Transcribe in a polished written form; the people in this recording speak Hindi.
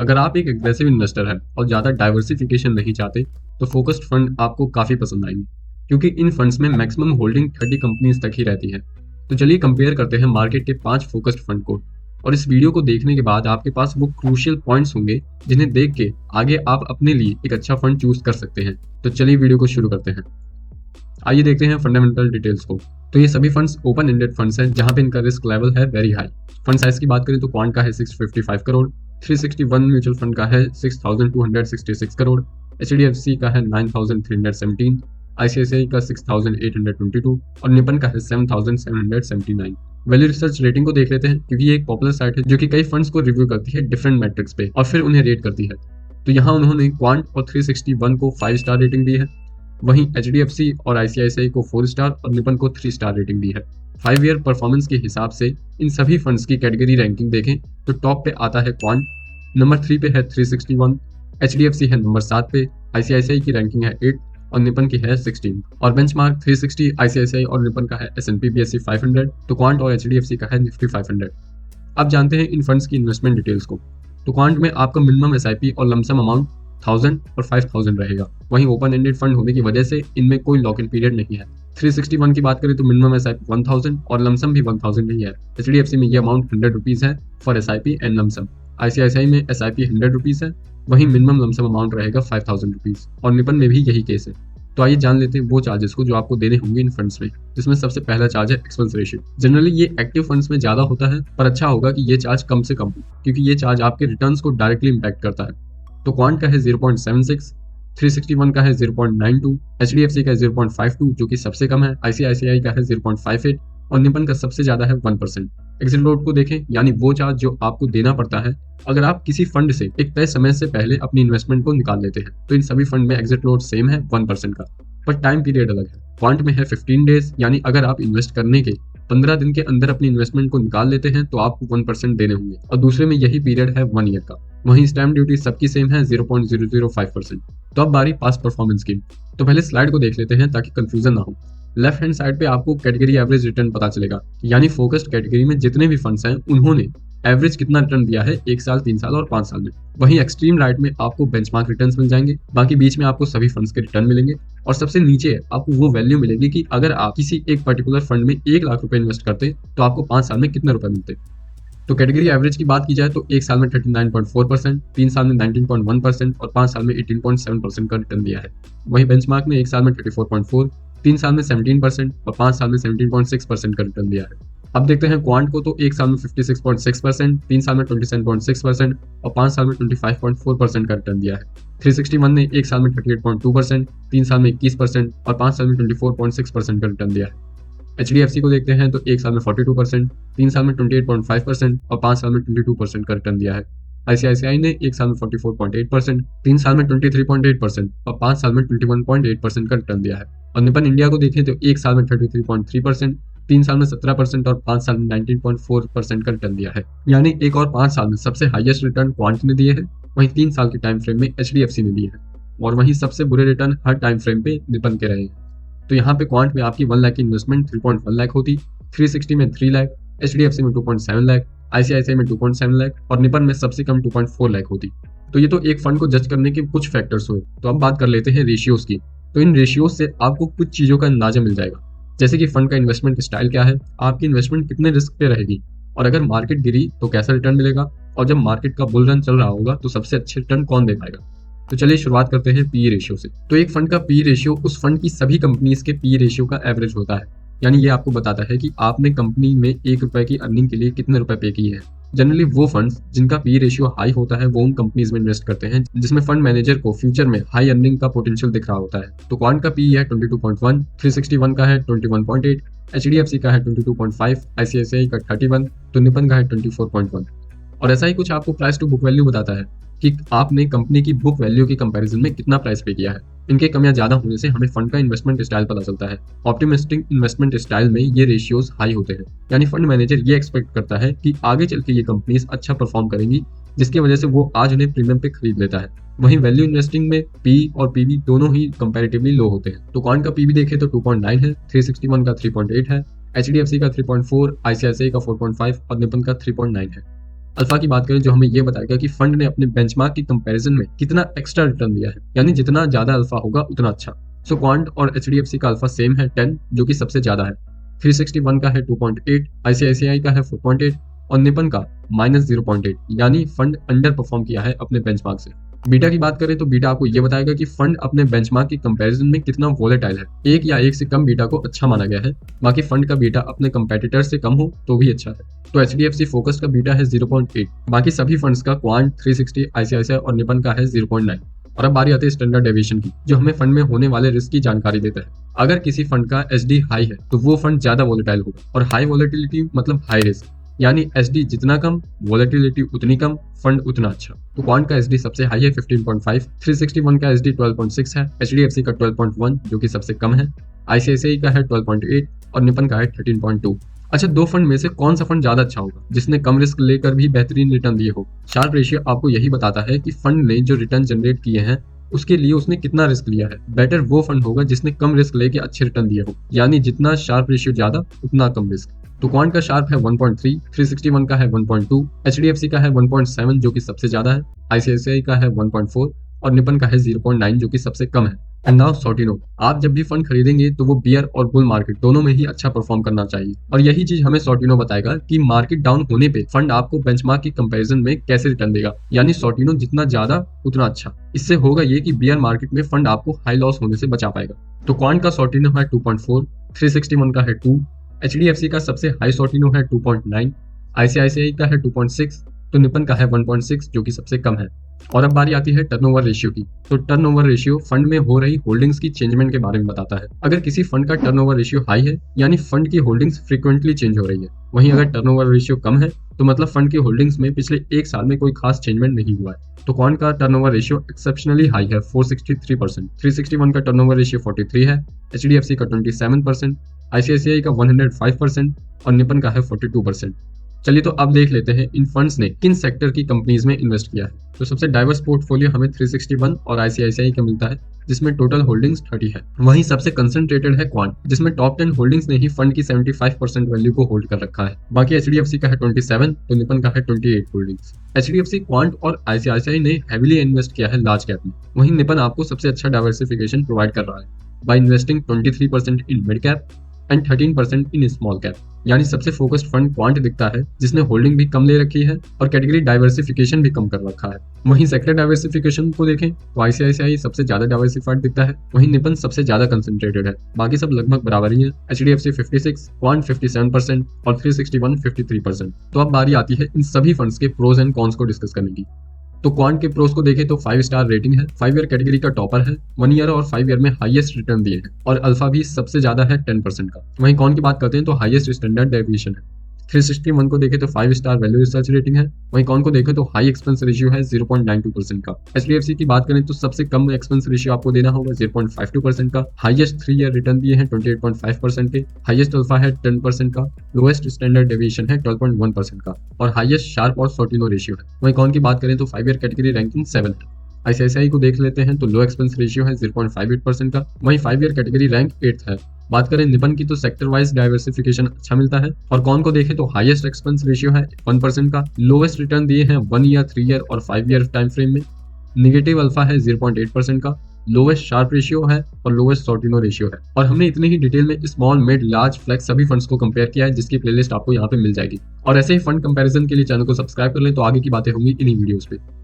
अगर आप एक एग्रेसिव इन्वेस्टर हैं और ज़्यादा डाइवर्सिफिकेशन नहीं चाहते तो फोकस्ड फंड आपको काफ़ी पसंद आएंगे, क्योंकि इन फंड्स में मैक्सिमम होल्डिंग 30 कंपनीज तक ही रहती है। तो चलिए कंपेयर करते हैं मार्केट के 5 फोकस्ड फंड को, और इस वीडियो को देखने के बाद आपके पास वो क्रूशियल पॉइंट्स होंगे जिन्हें देख के आगे आप अपने लिए एक अच्छा फंड चूज कर सकते हैं। तो चलिए वीडियो को शुरू करते हैं। आइए देखते हैं फंडामेंटल डिटेल्स को। तो ये सभी फंड्स ओपन एंडेड फंड्स हैं जहां पे इनका रिस्क लेवल है वेरी हाई। फंड साइज की बात करें तो क्वांट का है 655 करोड़, 361 म्यूचुअल फंड का है 6266 करोड़, एचडीएफसी का है 9317, आईसीआईसीआई का 6822 और निपन का है 7779। वैल्यू रिसर्च रेटिंग को देख लेते हैं, क्योंकि ये एक पॉपुलर साइट है जो कि कई फंड्स को रिव्यू करती है डिफरेंट मैट्रिक्स पे और फिर उन्हें रेट करती है। तो यहाँ उन्होंने क्वांट और 361 को 5 स्टार रेटिंग दी है, वहीं एचडीएफसी और आईसीआईसीआई को 4 स्टार और निपन को 3 स्टार रेटिंग दी है। 5 ईयर परफॉर्मेंस के हिसाब से इन सभी फंड्स की कैटेगरी रैंकिंग देखें तो टॉप पे आता है क्वांट, नंबर 3 पे है 361, एचडीएफसी है नंबर 7 पे, आईसीआईसीआई की रैंकिंग है 8 और निपन की है 16। और बेंचमार्क 360 आईसीआईसीआई और निपन का है एस&पी बीएसई 500, तो क्वांट और एचडीएफसी का है निफ्टी 500। अब जानते हैं इन फंड्स की इन्वेस्टमेंट डिटेल्स को। तो क्वांट में आपका मिनिमम एसआईपी और लमसम अमाउंट 1000 और 5000 रहेगा। वहीं ओपन एंडेड फंड होने की वजह से इनमें कोई लॉक इन पीरियड नहीं है। 361 की बात करें तो मिनिमम एसआईपी 1000 और लमसम भी 1000 ही है। एचडीएफसी में ये अमाउंट 100 रुपीज है for SIP and lump sum. ICICI में एसआईपी 100 रुपीज है, वहीं मिनिमम लमसम अमाउंट रहेगा 5000 रुपीज, और निपन में भी यही केस है। तो आइए जान लेते हैं वो चार्जेस को जो आपको देने होंगे इन फंड्स में, जिसमें सबसे पहला चार्ज है एक्सपेंस रेशियो। जनरली ये एक्टिव फंड्स में ज्यादा होता है, पर अच्छा होगा कि ये चार्ज कम से कम हो, क्योंकि ये चार्ज आपके रिटर्न्स को डायरेक्टली इंपैक्ट करता है। तो क्वांट का है 0.76, 361 का है 0.92, एचडीएफसी का है 0.52 जो कि सबसे कम है, आईसीआईसीआई का है 0.58 और निपन का सबसे ज्यादा है 1%। एग्जिट लोड को देखें, यानी वो चार्ज जो आपको देना पड़ता है अगर आप किसी फंड से एक तय समय से पहले अपनी इन्वेस्टमेंट को निकाल लेते हैं। तो इन सभी फंड में एग्जिट लोड सेम है 1% का, पर टाइम पीरियड अलग है। क्वांट में है 15 डेज, यानी अगर आप इन्वेस्ट करने के 15 दिन के अंदर अपनी इन्वेस्टमेंट को निकाल लेते हैं तो आपको 1% देने होंगे, और दूसरे में यही पीरियड है 1 ईयर का। वहीं स्टैम्प ड्यूटी सबकी सेम है 0.005%। तो अब बारी पास परफॉर्मेंस की। तो पहले स्लाइड को देख लेते हैं ताकि कंफ्यूजन ना हो। लेफ्ट हैंड साइड पे आपको कैटेगरी एवरेज रिटर्न पता चलेगा, यानी फोकस्ड कैटेगरी में जितने भी फंड्स हैं उन्होंने एवरेज कितना रिटर्न दिया है 1 साल, 3 साल और 5 साल में। वहीं एक्सट्रीम राइट में आपको बेंचमार्क रिटर्न्स मिल जाएंगे, बाकी बीच में आपको सभी फंड्स के रिटर्न मिलेंगे, और सबसे नीचे आपको वो वैल्यू मिलेगी कि अगर आप किसी एक पर्टिकुलर फंड में 1 लाख रुपए इन्वेस्ट करते तो आपको 5 साल में कितने रुपए मिलते। तो कैटेगरी एवरेज की बात की जाए तो 1 साल में 39.4%, 3 साल में 19.1% और 5 साल में 18.7% का रिटर्न दिया है। वहीं बेंचमार्क ने 1 साल में 34.4, 3 साल में 17% और 5 साल में 17.6% का रिटर्न दिया है। अब देखते हैं क्वांट को। तो 1 साल में 56.6%, 3 साल में 27.6% और 5 साल में 25.4% का रिटर्न दिया है। 361 ने 1 साल में 38.2%, 3 साल में 21% और 5 साल में 24.6% का रिटर्न दिया है। एचडीएफसी को देखते हैं तो 1 साल में 42%, 3 साल में 28.5% और 5 साल में 22% का रिटर्न दिया है। आईसीआईसीआई ने 1 साल में 44.8%, 3 साल में 23.8% और 5 साल में 21.8% का रिटर्न दिया है। और निपन इंडिया को देखें तो 1 साल में 33.3%, 3 साल में 17% और 5 साल में 19.4% का रिटर्न दिया है। यानी एक और 5 साल में सबसे हाईएस्ट रिटर्न क्वांट ने दिए हैं, वहीं 3 साल के टाइम फ्रेम में एचडीएफसी ने दिए हैं, और वहीं सबसे बुरे रिटर्न हर टाइम फ्रेम पे निपन के रहे हैं। तो यहाँ पे क्वांट में आपकी 1 लाख की इन्वेस्टमेंट 3.1 लाख होती, 360 में 3 लाख, एचडीएफसी में 2.7 लाख, आईसीआईसीआई में 2.7 लाख और निपन में सबसे कम 2.4 लाख होती। तो ये तो एक फंड को जज करने के कुछ फैक्टर्स हुए। तो अब बात कर लेते हैं रेशियोज की। तो इन रेशियोज से आपको कुछ चीजों का अंदाजा मिल जाएगा, जैसे कि फंड का इन्वेस्टमेंट स्टाइल क्या है, आपकी इन्वेस्टमेंट कितने रिस्क पे रहेगी, और अगर मार्केट गिरी तो कैसा रिटर्न मिलेगा, और जब मार्केट का बुल रन चल रहा होगा तो सबसे अच्छे रिटर्न कौन दे पाएगा। तो चलिए शुरुआत करते हैं पी रेशियो से। तो एक फंड का पी रेशियो उस फंड की सभी कंपनीज के पी रेशियो का एवरेज होता है, यानी ये आपको बताता है कि आपने कंपनी में 1 रुपए की अर्निंग के लिए कितने रुपए पे किए हैं। जनरली वो फंड्स जिनका पी रेशियो हाई होता है वो उन कंपनीज में इन्वेस्ट करते हैं जिसमें फंड मैनेजर को फ्यूचर में हाई अर्निंग का पोटेंशियल दिख रहा होता है। तो क्वांट का पी है 22.1, 361 का है 21.8, एचडीएफसी का है 22.5, आईसीआईसीआई का 31, तो निपन का है 24.1। और ऐसा ही कुछ आपको प्राइस टू बुक वैल्यू बताता है कि आपने कंपनी की बुक वैल्यू के कंपैरिजन में कितना प्राइस पे किया है। इनके कमियां ज्यादा होने से हमें फंड का इन्वेस्टमेंट स्टाइल पता चलता है। ऑप्टिमिस्टिक इन्वेस्टमेंट स्टाइल में ये रेशियोज हाई होते हैं, यानी फंड मैनेजर ये एक्सपेक्ट करता है कि आगे चल के ये कंपनीज अच्छा परफॉर्म करेंगी, जिसकी वजह से वो आज उन्हें प्रीमियम पे खरीद लेता है। वहीं वैल्यू इन्वेस्टिंग में पी और पीबी दोनों ही कंपैरेटिवली लो होते हैं। तो क्वांट का पीबी देखें तो 2.9 है, 361 का 3.8 है, एचडीएफसी का 3.4, आईसीआईसीआई का 4.5 और निपन का 3.9 है। अल्फा की बात करें जो हमें ये बताएगा कि फंड ने अपने बेंचमार्क की कंपैरिजन में कितना एक्स्ट्रा रिटर्न दिया है, यानी जितना ज्यादा अल्फा होगा उतना अच्छा। सो क्वांट और एचडीएफसी का अल्फा सेम है 10, जो कि सबसे ज्यादा है। 361 का है 2.8, आईसीआईसीआई का है 4.8 और निपन का -0.8, यानी फंड अंडर परफॉर्म किया है अपने बेंचमार्क से। बीटा की बात करें तो बीटा आपको ये बताएगा कि फंड अपने बेंचमार्क की कंपैरिजन में कितना वोलेटाइल है। एक या एक से कम बीटा को अच्छा माना गया है, बाकी फंड का बीटा अपने कंपेटिटर से कम हो तो भी अच्छा है। तो एचडीएफसी फोकस का बीटा है 0.8, बाकी सभी फंड्स का क्वांट, 360, आईसीआईसीआई और निपन का है 0.9। और अब बारी आती है स्टैंडर्ड डेविएशन की, जो हमें फंड में होने वाले रिस्क की जानकारी देता है। अगर किसी फंड का एसडी हाई है तो वो फंड ज्यादा वोलेटाइल होगा, और हाई वोलेटिलिटी मतलब हाई रिस्क, यानी एसडी जितना कम, वोलेटिलिटी उतनी कम, फंड उतना अच्छा। तो क्वांट का एसडी सबसे हाई है 15.5, 361 का एसडी 12.6 है, एचडीएफसी का 12.1 जो कि सबसे कम है, आईसीआईसीआई का है 12.8 और निपन का है 13.2। अच्छा, दो फंड में से कौन सा फंड ज्यादा अच्छा होगा जिसने कम रिस्क लेकर भी बेहतरीन रिटर्न दिए हो? शार्प रेशियो आपको यही बताता है कि फंड ने जो रिटर्न जनरेट किए हैं उसके लिए उसने कितना रिस्क लिया है। बेटर वो फंड होगा जिसने कम रिस्क लेके अच्छे रिटर्न दिए हो, यानी जितना शार्प रेशियो ज्यादा उतना कम रिस्क। तो क्वांट का शार्प है 1.3, 361 का है 1.2, एचडीएफसी का है 1.7 जो कि सबसे ज्यादा है, आईसीआईसीआई का है 1.4 और निपन का है 0.9 जो कि सबसे कम है। एंड नाउ सॉर्टिनो, आप जब भी फंड खरीदेंगे तो वो बियर और बुल मार्केट दोनों में ही अच्छा परफॉर्म करना चाहिए, और यही चीज हमें सॉर्टिनो बताएगा कि मार्केट डाउन होने पे फंड आपको बेंचमार्क की कंपैरिजन में कैसे रिटर्न देगा, यानी सॉर्टिनो जितना ज्यादा उतना अच्छा। इससे होगा ये कि बियर मार्केट में फंड आपको हाई लॉस होने से बचा पाएगा। तो क्वांट का सॉर्टिनो है 2.4, 361 का है 2, एचडीएफसी का सबसे हाई सॉर्टिनो है 2.9, आईसीआईसीआई का है 2.6, तो निपन का है 1.6 जो कि सबसे कम है। और अब बारी आती है टर्नओवर रेशियो की। तो टर्नओवर रेशियो फंड में हो रही होल्डिंग्स की चेंजमेंट के बारे में बताता है। अगर किसी फंड का टर्नओवर रेशियो हाई है, यानी फंड की होल्डिंग्स फ्रीक्वेंटली चेंज हो रही है। वहीं अगर टर्नओवर रेशियो कम है तो मतलब फंड की होल्डिंग्स में पिछले एक साल में कोई खास चेंजमेंट नहीं हुआ है। तो क्वांट का टर्नओवर रेशियो एक्सेप्शनली हाई है 463%, 361 का टर्नओवर रेशियो 43 है, एचडीएफसी का 27%, आईसीआईसीआई का 105% और निपन का है 42%। चलिए तो अब देख लेते हैं इन फंड्स ने किन सेक्टर की कंपनीज में इन्वेस्ट किया है। तो सबसे डाइवर्स पोर्टफोलियो हमें 361 और आईसीआईसीआई का मिलता है, जिसमें टोटल होल्डिंग्स 30 है। वहीं सबसे कंसंट्रेटेड है क्वांट, जिसमें टॉप 10 होल्डिंग्स ने ही फंड की 75% वैल्यू को होल्ड कर रखा है। बाकी एचडीएफसी का है 27, तो निपन का है 28 होल्डिंग्स। एचडीएफसी, क्वांट और आईसीआईसीआई ने हैवीली इन्वेस्ट किया है लार्ज कैप में। वहीं निपन आपको सबसे अच्छा डाइवर्सिफिकेशन प्रोवाइड कर रहा है by investing 23% in mid cap and 13% in small cap, यानी सबसे फोकस्ड फंड क्वांट दिखता है जिसने होल्डिंग भी कम ले रखी है और कैटेगरी डाइवर्सिफिकेशन भी कम कर रखा है। वहीं सेक्टर डाइवर्सिफिकेशन को देखें तो आईसीआईसीआई सबसे ज्यादा डाइवर्सिफाइड दिखता है, वहीं निपन सबसे ज्यादा कंसंट्रेटेड है, बाकी सब लगभग बराबर ही है। एचडीएफसी 56, क्वांट 57% और 361 53%। तो अब बारी आती है इन सभी फंड्स के प्रोज एंड कॉन्स को डिस्कस करने की। तो क्वांट के प्रोस को देखें तो 5 स्टार रेटिंग है, 5 ईयर कैटेगरी का टॉपर है, 1 ईयर और 5 ईयर में हाईएस्ट रिटर्न दिए हैं और अल्फा भी सबसे ज्यादा है 10% का। वहीं कॉन की बात करते हैं तो हाईएस्ट स्टैंडर्ड डेविएशन है। 361 को देखें तो 5 स्टार वैल्यू रिसर्च रेटिंग है, वहीं कॉन को देखें तो हाई एक्सपेंस रेशियो है 0.92% का। एचडीएफसी की बात करें तो सबसे कम एक्सपेंस रेशियो आपको देना होगा 0.52% का, हाईएस्ट 3 ईयर रिटर्न दिए हैं 28.5% के, हाईएस्ट अल्फा है 10% का, लोएस्ट स्टैंडर्ड डेविएशन है 12.1% का और हाईएस्ट शार्प और सॉर्टिनो रेशियो है। वहीं कॉन की बात करें तो 5 ईयर कैटेगरी रैंकिंग 7 है। आईसीआईसीआई को देख लेते हैं तो लो एक्सपेंस रेशियो है 0.58% का, वहीं 5 ईयर कैटेगरी रैंक 8th है। बात करें निपन की तो सेक्टर वाइज डाइवर्सिफिकेशन अच्छा मिलता है और कौन को देखें तो हाईएस्ट एक्सपेंस रेशियो है 1% का, लोएस्ट रिटर्न दिए हैं 1 ईयर, 3 ईयर और 5 ईयर टाइम फ्रेम में, निगेटिव अल्फा है 0.8% का, लोएस्ट शार्प रेशियो है और लोएस्ट सॉर्टिनो रेशियो है। और हमने इतने ही डिटेल में स्मॉल, मिड, लार्ज, फ्लेक्स सभी फंड्स को कंपेयर किया है, जिसकी प्लेलिस्ट आपको यहाँ पे मिल जाएगी। और ऐसे ही फंड कंपैरिजन के लिए चैनल को सब्सक्राइब कर लें तो आगे की बातें होंगी इन्हीं वीडियोस पे।